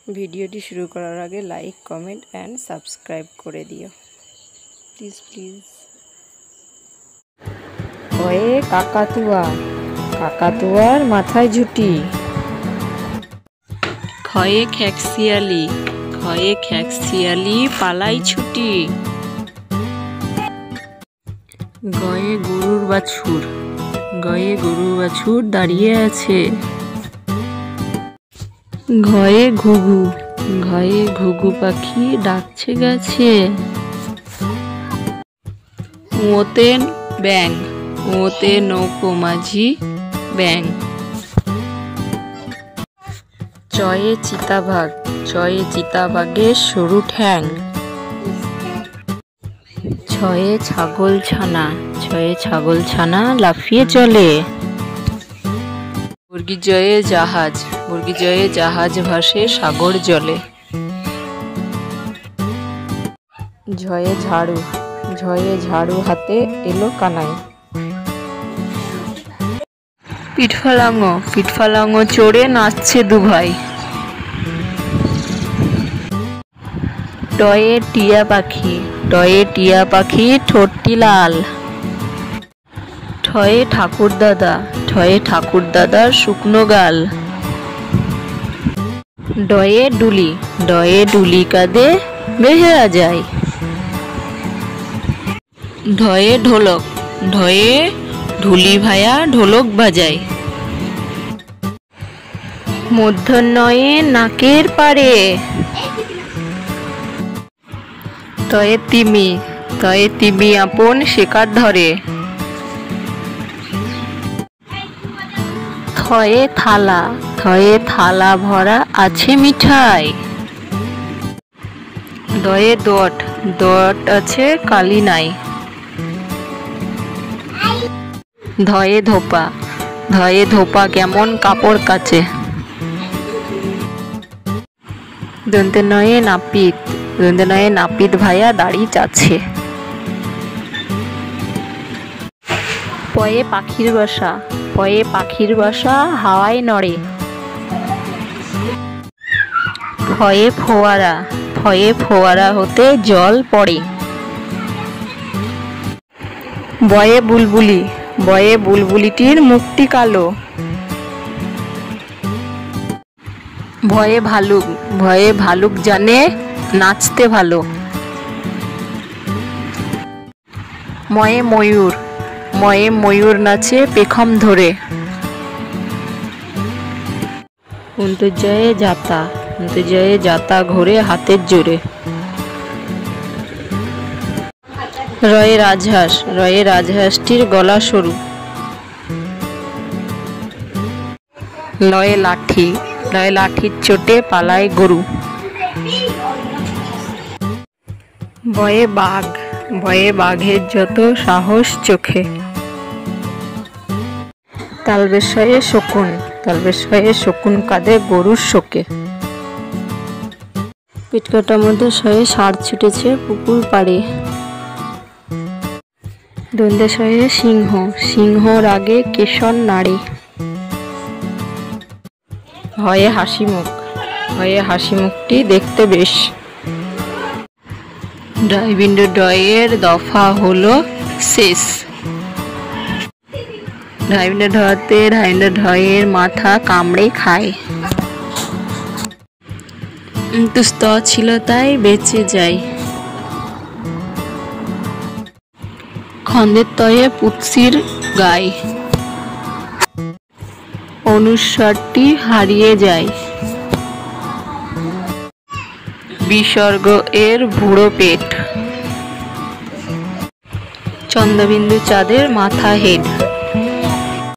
ভিডিওটি শুরু করার আগে লাইক, কমেন্ট অ্যান্ড সাবস্ক্রাইব করে দিও প্লিজ প্লিজ। ওয়ে কাকাতুয়া, কাকাতুয়ার মাথায় ঝুঁটি। খয়ে খ্যাকশিয়ালি, খয়ে খ্যাকশিয়ালি পালাই ছুটি। গয়ে গরুর বাছুর, গয়ে গরুর বাছুর দাঁড়িয়ে আছে। ঘয়ে ঘুঘু, ঘয়ে ঘুঘু পাখি ডাকছে গাছে। ওতে ব্যাং, ওতে নৌকো মাঝি ব্যাং। চয়ে চিতাবাঘ, চয়ে চিতাবাঘের সরু ঠ্যাং। ছয়ে ছাগল ছানা, ছয়ে ছাগল ছানা লাফিয়ে চলে। বর্গীজয়ে জাহাজ, বর্গীজয়ে জাহাজ ভাসে সাগর জলে। ঝয়ে ঝাড়ু, ঝয়ে ঝাড়ু হাতে এলো কানাই। পিঠফালাঙ্গ, পিঠফালাঙ্গ চড়ে নাচছে দুভাই। টয়ে টিয়া পাখি, টয়ে টিয়া পাখি ঠোঁটটি লাল। ঠয়ে ঠাকুর দাদা, ঠয়ে ঠাকুর দাদার শুকনো গাল। ডয়ে ডুলি, ডয়ে ডুলি কাঁধে বেহেরা যায়। ঢয়ে ঢোলক, ঢয়ে ঢুলি ভায়া ঢোলক বাজায়। মূর্ধন্যয়ে নাকের পাড়ে। তয়ে তিমি, তয়ে তিমি আপন শিকার ধরে। থয়ে থালা, থয়ে থালা ভরা আছে মিঠাই। দয়ে দোয়াট, দোয়াট আছে কালি নাই। ধয়ে ধোপা, ধয়ে ধোপা কেমন কাপড় কাচে। দন্তে নয়ে নাপিত, দন্তে নয়ে নাপিত ভাইয়া দাড়ি চাচ্ছে। পয়ে পাখির বাসা, পয়ে পাখির বাসা হাওয়ায় নড়ে। ফয়ে ফোয়ারা, ফয়ে ফোয়ারা হতে জল পড়ে। বয়ে বুলবুলি, বয়ে বুলবুলিটির মুখটি কালো। ভয়ে ভালুক, ভয়ে ভালুক জানে নাচতে ভালো। ময়ে ময়ূর, ময়ে ময়ূর নাচে পেখম ধরে। অন্তর্জয়ে যাতা, অন্তর্জয়ে যাতা ঘোরে হাতের জোরে। রয়ে রাজহাঁস, রয়ে রাজহাঁসটির গলা সরু। লয়ে লাঠি, লয়ে লাঠির চোটে পালায় গরু। বয়ে বাঘ, ভয়ে বাঘের যত সাহস চোখে। তালবেশয়ে শকুন, তালবেশয়ে শকুন কাঁধে গরুর শোকে। পিটকাটার মধ্যে শয়ে ষাঁড় ছুটেছে পুকুর পাড়ে। দন্তেশয়ে সিংহ, সিংহর আগে কেশর নাড়ে। হয়ে হাসি মুখ, হয়ে হাসি মুখটি দেখতে বেশ। ডয়বিন্দু ডয়ের দফা হলো শেষ। ঢাইবিন্দু ঢতে ঢাইবিন্দু ঢয়ের মাথা কামড়ে খায়। কিন্তু স্তর ছিল তাই বেঁচে যায়। খন্দের তয়ে পুৎসির গায়, অনুস্বারটি হারিয়ে যায়। বিসর্গ এর বুড়ো পেট। চন্দ্রবিন্দু চাঁদের মাথা হেড।